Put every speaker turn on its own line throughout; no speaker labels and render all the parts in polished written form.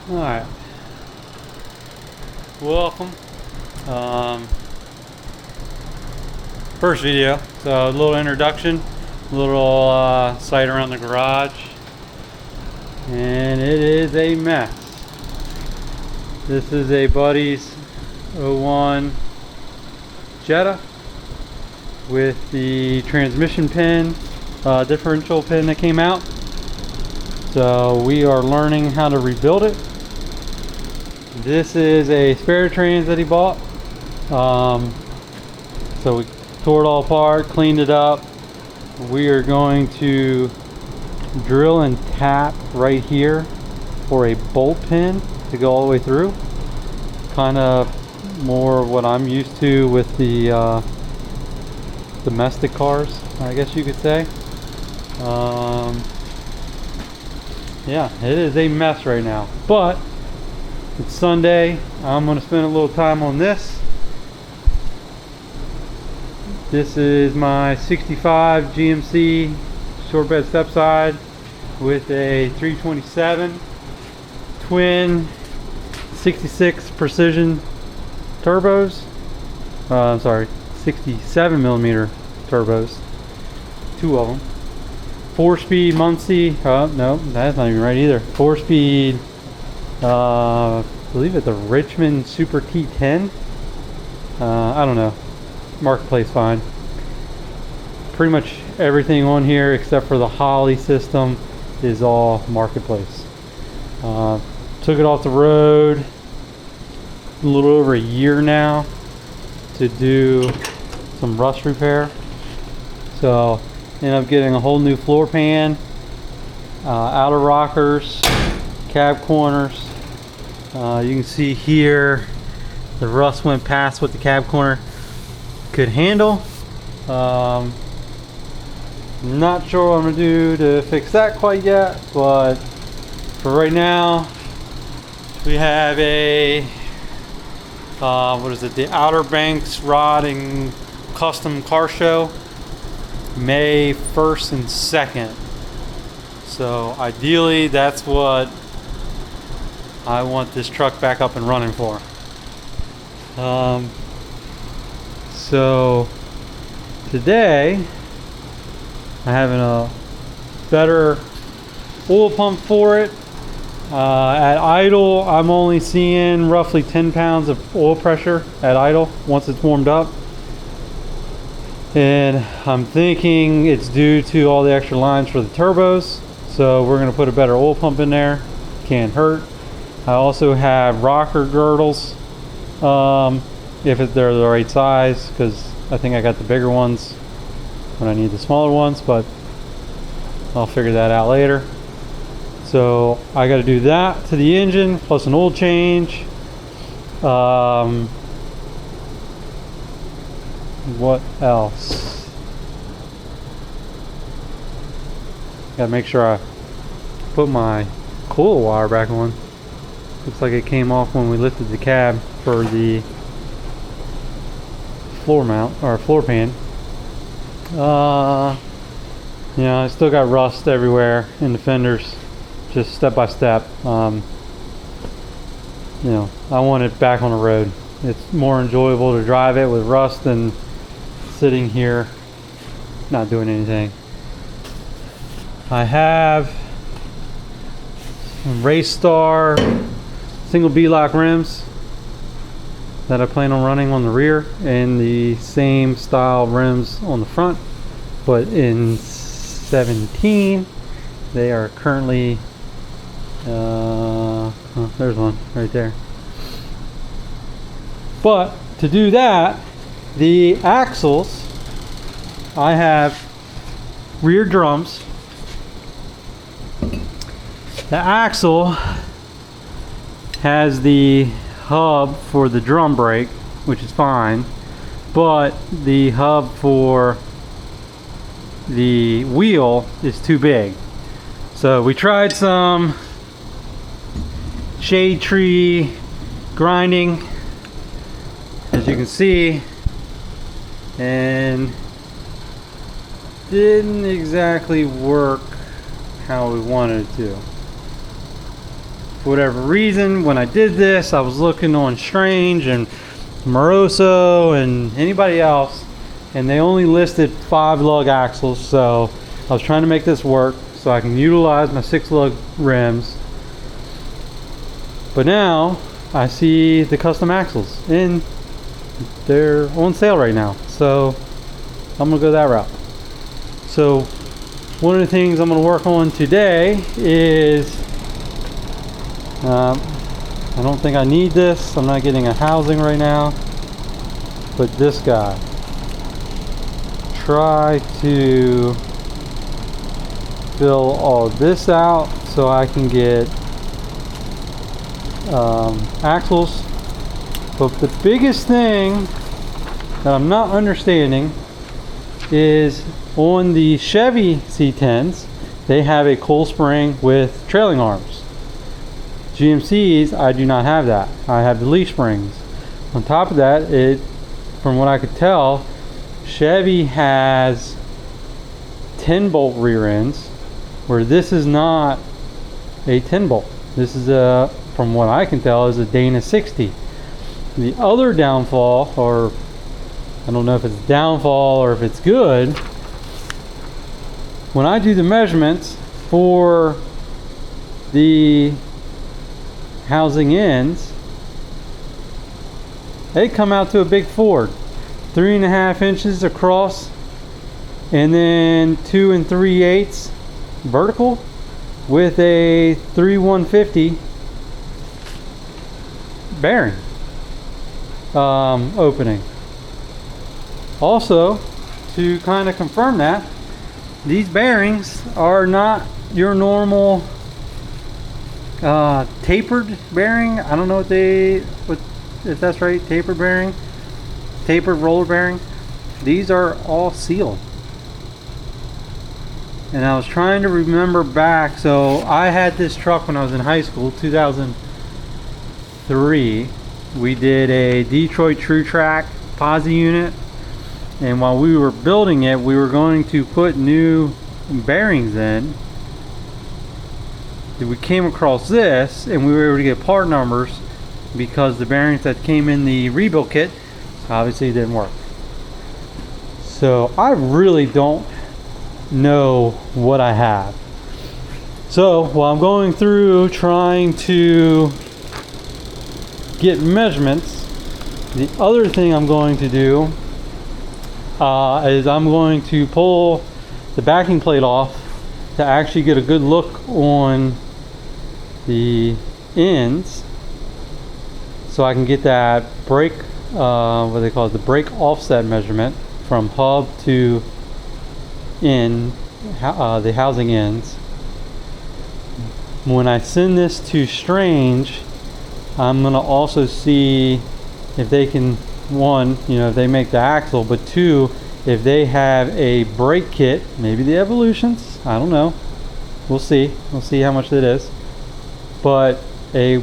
Alright, welcome. First video, so a little introduction, a little sight around the garage, and it is a mess. This is a buddy's '01 Jetta with the transmission pin, differential pin that came out. So we are learning how to rebuild it. This is a spare trans that he bought. So we tore it all apart, cleaned it up. We are going to drill and tap right here for a bolt pin to go all the way through. Kind of more what I'm used to with the domestic cars, I guess you could say. Yeah, it is a mess right now, but it's Sunday. I'm going to spend a little time on this. This is my 65 GMC short bed step side with a 327 twin 66 precision turbos. I'm sorry, 67 millimeter turbos, two of them. 4-speed Muncie. Oh no, that's not even right either. 4-speed. I believe it's a Richmond Super T10. I don't know. Marketplace fine. Pretty much everything on here except for the Holley system is all marketplace. Took it off the road a little over a year now to do some rust repair. So ended up getting a whole new floor pan, outer rockers, cab corners. You can see here the rust went past what the cab corner could handle. Not sure what I'm gonna do to fix that quite yet, but for right now we have a what is it, the Outer Banks Rod and Custom Car Show, May 1st and 2nd. So ideally that's what I want this truck back up and running for. So today I'm having a better oil pump for it. At idle I'm only seeing roughly 10 pounds of oil pressure at idle once it's warmed up. And I'm thinking it's due to all the extra lines for the turbos. So we're going to put a better oil pump in there. Can't hurt. I also have rocker girdles, if they're the right size, because I think I got the bigger ones when I need the smaller ones, but I'll figure that out later. So I got to do that to the engine plus an oil change. What else? Gotta make sure I put my coil wire back on. Looks like it came off when we lifted the cab for the floor mount or floor pan. I still got rust everywhere in the fenders, just step by step. I want it back on the road. It's more enjoyable to drive it with rust than sitting here not doing anything. I have some Race Star single B-lock rims that I plan on running on the rear, and the same style rims on the front, but in 17 they are currently there's one right there. But to do that, the axles, I have rear drums. The axle has the hub for the drum brake, which is fine, but the hub for the wheel is too big. So we tried some shade tree grinding, as you can see, and didn't exactly work how we wanted it to. For whatever reason, when I did this, I was looking on Strange and Moroso and anybody else, and they only listed 5 lug axles. So I was trying to make this work so I can utilize my 6 lug rims. But now I see the custom axles and they're on sale right now, so I'm gonna go that route. So one of the things I'm gonna work on today is I don't think I need this. I'm not getting a housing right now, but this guy, try to fill all this out so I can get axles. But the biggest thing that I'm not understanding is on the Chevy C10s, they have a coil spring with trailing arms. GMCs, I do not have that. I have the leaf springs. On top of that, from what I could tell, Chevy has 10 bolt rear ends, where this is not a 10 bolt. This is from what I can tell, is a Dana 60. The other downfall, or I don't know if it's downfall or if it's good, when I do the measurements for the housing ends, they come out to a big Ford, 3.5 inches across, and then 2 3/8 vertical with a 3/150 bearing opening. Also, to kind of confirm that, these bearings are not your normal tapered bearing. I don't know if that's right, tapered bearing, tapered roller bearing. These are all sealed. And I was trying to remember back, so I had this truck when I was in high school, 2003. We did a Detroit True Track posi unit, and while we were building it, we were going to put new bearings in. We came across this, and we were able to get part numbers because the bearings that came in the rebuild kit obviously didn't work. So I really don't know what I have. So while I'm going through trying to get measurements, the other thing I'm going to do is I'm going to pull the backing plate off to actually get a good look on the ends, so I can get that brake, what they call it, the brake offset measurement from hub to in the housing ends. When I send this to Strange, I'm gonna also see if they can, one, if they make the axle, but two, if they have a brake kit, maybe the Evolutions, I don't know, we'll see how much it is, but a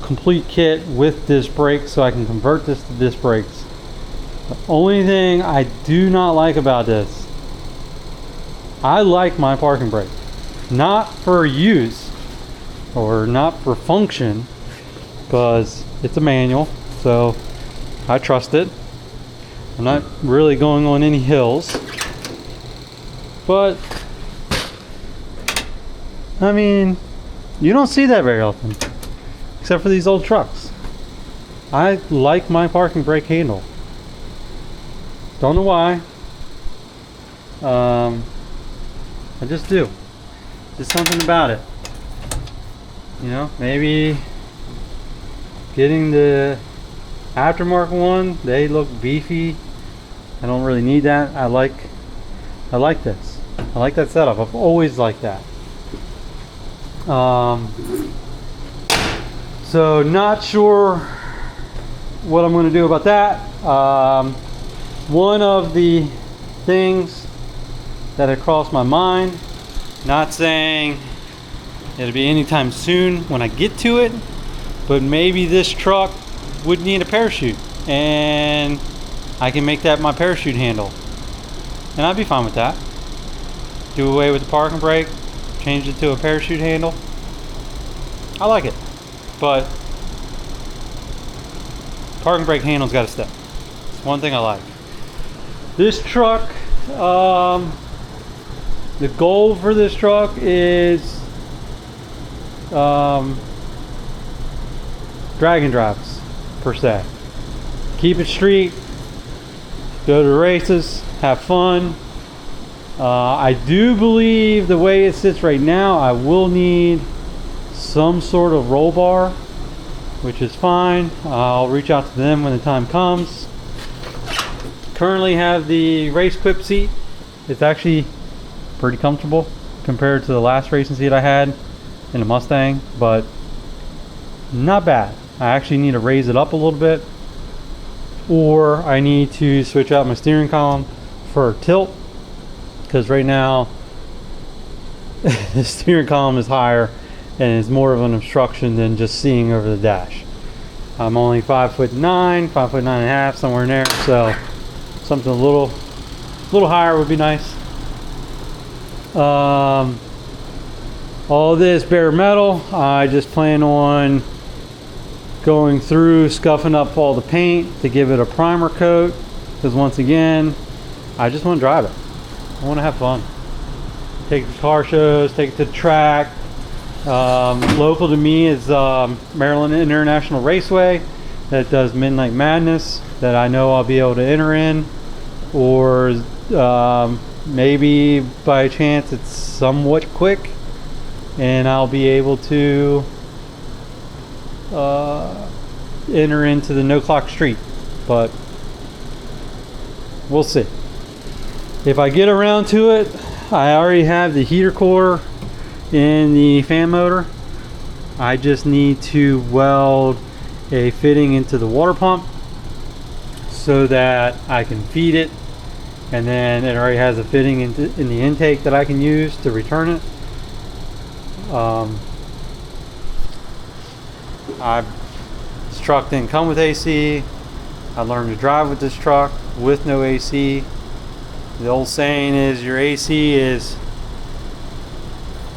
complete kit with disc brakes so I can convert this to disc brakes. The only thing I do not like about this, I like my parking brake, not for use or not for function, because it's a manual, so I trust it. I'm not really going on any hills, but I mean, you don't see that very often, except for these old trucks. I like my parking brake handle. Don't know why. I just do. Just something about it. Maybe getting the aftermarket one, they look beefy. I don't really need that. I like this. I like that setup. I've always liked that. So not sure what I'm going to do about that. One of the things that had crossed my mind, not saying it'll be anytime soon when I get to it, but maybe this truck would need a parachute, and I can make that my parachute handle, and I'd be fine with that. Do away with the parking brake, change it to a parachute handle. I like it. but parking brake handle's got to step. It's one thing I like. This truck, the goal for this truck is drag and drives per se. Keep it street, go to races, have fun. I do believe the way it sits right now, I will need some sort of roll bar, which is fine. I'll reach out to them when the time comes. Currently have the race equip seat. It's actually pretty comfortable compared to the last racing seat I had in the Mustang, but not bad. I actually need to raise it up a little bit, or I need to switch out my steering column for tilt, because right now the steering column is higher and it's more of an obstruction than just seeing over the dash. I'm only 5'9", 5'9" and a half, somewhere in there, so something a little higher would be nice. All this bare metal, I just plan on going through, scuffing up all the paint to give it a primer coat, because once again, I just want to drive it. I want to have fun. Take it to car shows, take it to the track. Local to me is Maryland International Raceway that does Midnight Madness, that I know I'll be able to enter in, or maybe by chance it's somewhat quick and I'll be able to enter into the no clock street, but we'll see. If I get around to it, I already have the heater core in the fan motor. I just need to weld a fitting into the water pump so that I can feed it, and then it already has a fitting in the intake that I can use to return it. This truck didn't come with AC. I learned to drive with this truck with no AC. The old saying is your AC is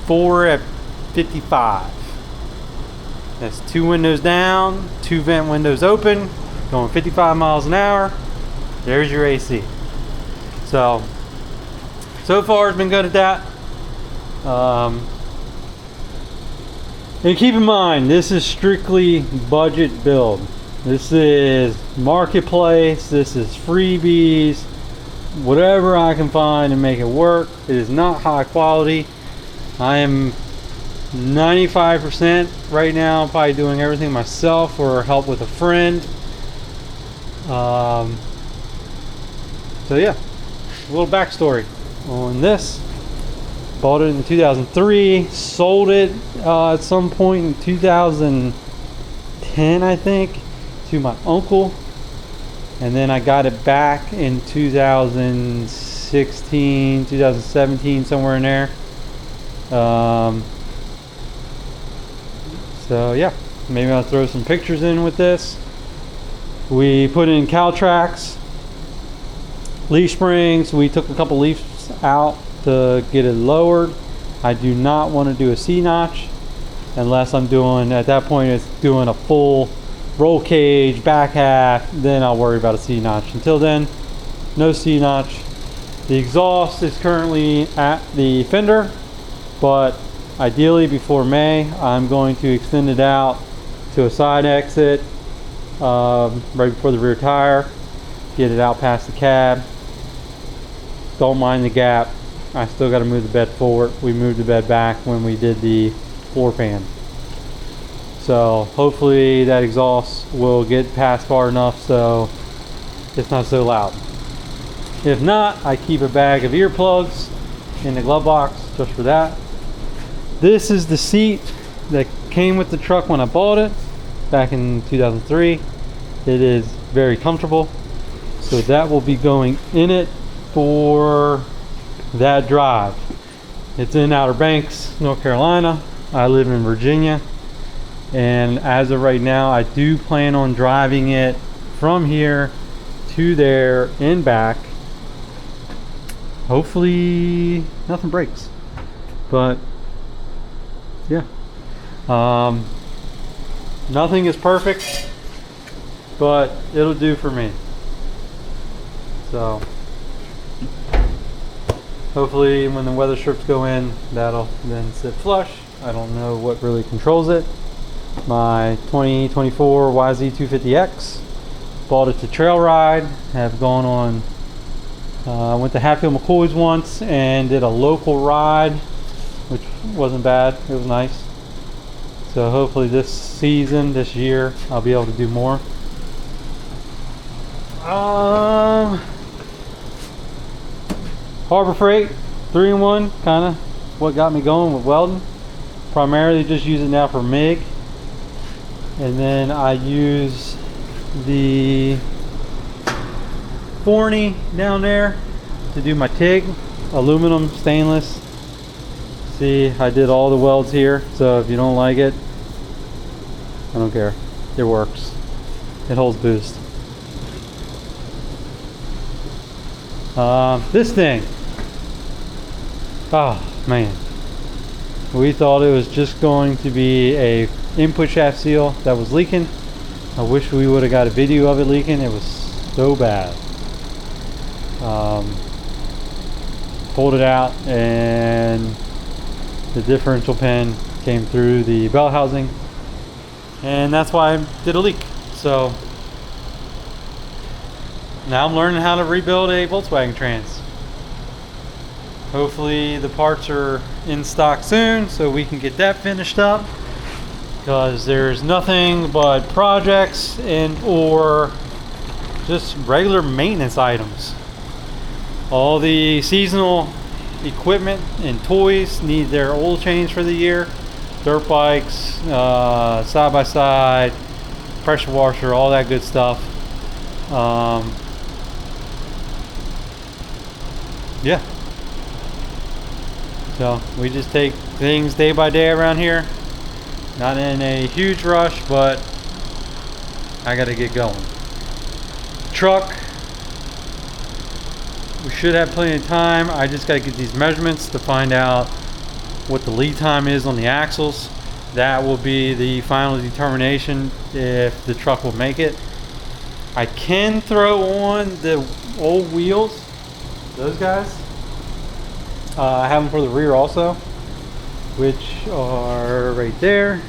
4 at 55. That's 2 windows down, 2 vent windows open, going 55 miles an hour. There's your AC. So far it's been good at that. And keep in mind, this is strictly budget build. This is marketplace, this is freebies, whatever I can find and make it work. It is not high quality. I am 95% right now probably doing everything myself or help with a friend. So yeah, a little backstory on this. Bought it in 2003, sold it at some point in 2010, I think, to my uncle, and then I got it back in 2016, 2017, somewhere in there. So yeah, maybe I'll throw some pictures in with this. We put in cow tracks, leaf springs. We took a couple leaves out to get it lowered. I do not want to do a C-notch unless I'm doing, at that point it's doing a full roll cage, back half, then I'll worry about a C-notch. Until then, no C-notch. The exhaust is currently at the fender, but ideally before May, I'm going to extend it out to a side exit right before the rear tire, get it out past the cab. Don't mind the gap. I still got to move the bed forward. We moved the bed back when we did the floor pan. So hopefully that exhaust will get past far enough so it's not so loud. If not, I keep a bag of earplugs in the glove box just for that. This is the seat that came with the truck when I bought it back in 2003. It is very comfortable. So that will be going in it for that drive. It's in Outer Banks, North Carolina. I live in Virginia, and as of right now I do plan on driving it from here to there and back. Hopefully nothing breaks, but yeah. Nothing is perfect, but it'll do for me. So hopefully when the weather strips go in, that'll then sit flush. I don't know what really controls it. My 2024 YZ250X, bought it to trail ride. Have gone on, went to Hatfield McCoy's once and did a local ride, which wasn't bad. It was nice. So hopefully this season, this year, I'll be able to do more. Harbor Freight 3-in-1, kind of what got me going with welding. Primarily just use it now for MIG, and then I use the Forney down there to do my TIG, aluminum, stainless. See, I did all the welds here, so if you don't like it, I don't care. It works. It holds boost. This thing, oh man, we thought it was just going to be a input shaft seal that was leaking. I wish we would have got a video of it leaking. It was so bad. Pulled it out and the differential pin came through the belt housing, and that's why I did a leak. So now I'm learning how to rebuild a Volkswagen trans. Hopefully the parts are in stock soon so we can get that finished up, because there's nothing but projects and or just regular maintenance items. All the seasonal equipment and toys need their oil change for the year. Dirt bikes, side by side, pressure washer, all that good stuff. Yeah. So we just take things day by day around here. Not in a huge rush, but I gotta get going. Truck, we should have plenty of time. I just gotta get these measurements to find out what the lead time is on the axles. That will be the final determination if the truck will make it. I can throw on the old wheels, those guys. I have them for the rear also, which are right there.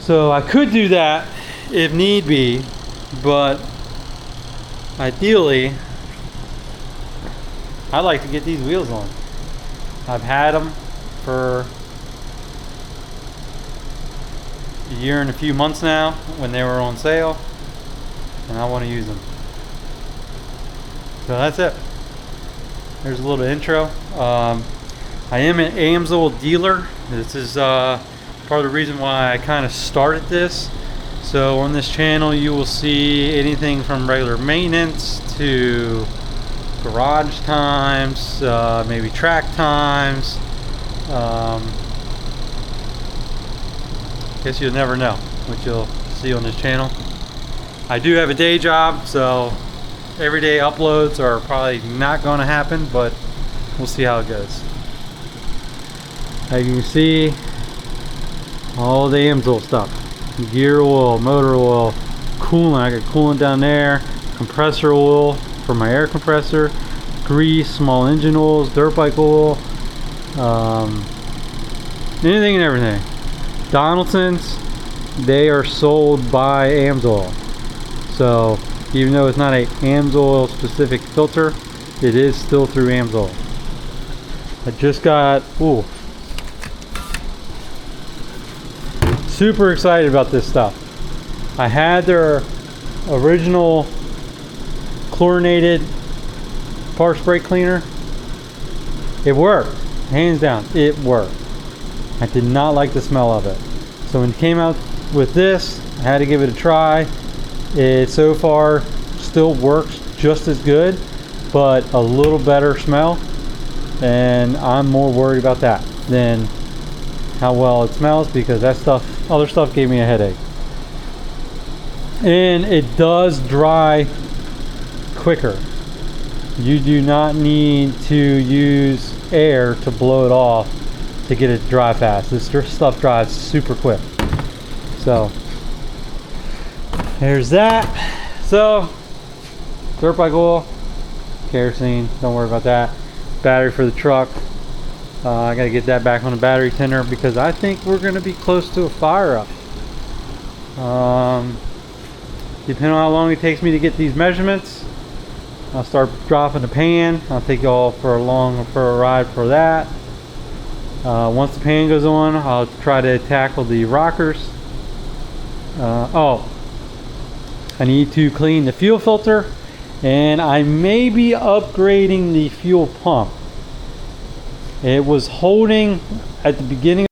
So I could do that if need be, but ideally I'd like to get these wheels on. I've had them for a year and a few months now when they were on sale, and I want to use them. So that's it. There's a little intro. I am an Amsoil dealer. This is part of the reason why I kind of started this. So on this channel you will see anything from regular maintenance to garage times, maybe track times. Guess you'll never know what you'll see on this channel. I do have a day job, so everyday uploads are probably not going to happen, but we'll see how it goes. As you can see, all the Amsoil stuff: gear oil, motor oil, coolant. I got coolant down there, compressor oil for my air compressor, grease, small engine oils, dirt bike oil, anything and everything. Donaldson's, they are sold by Amsoil. So even though it's not a Amsoil specific filter, it is still through Amsoil. I just got, super excited about this stuff. I had their original chlorinated parts brake cleaner. It worked, hands down, it worked. I did not like the smell of it. So when it came out with this, I had to give it a try. It so far still works just as good, but a little better smell, and I'm more worried about that than how well it smells, because that stuff, other stuff, gave me a headache. And it does dry quicker. You do not need to use air to blow it off to get it dry fast. This stuff dries super quick. So There's that. So, dirt bike oil, kerosene, don't worry about that. Battery for the truck. I gotta get that back on the battery tender because I think we're gonna be close to a fire up. Depending on how long it takes me to get these measurements, I'll start dropping the pan. I'll take y'all for a ride for that. Once the pan goes on, I'll try to tackle the rockers. Oh, I need to clean the fuel filter, and I may be upgrading the fuel pump. It was holding at the beginning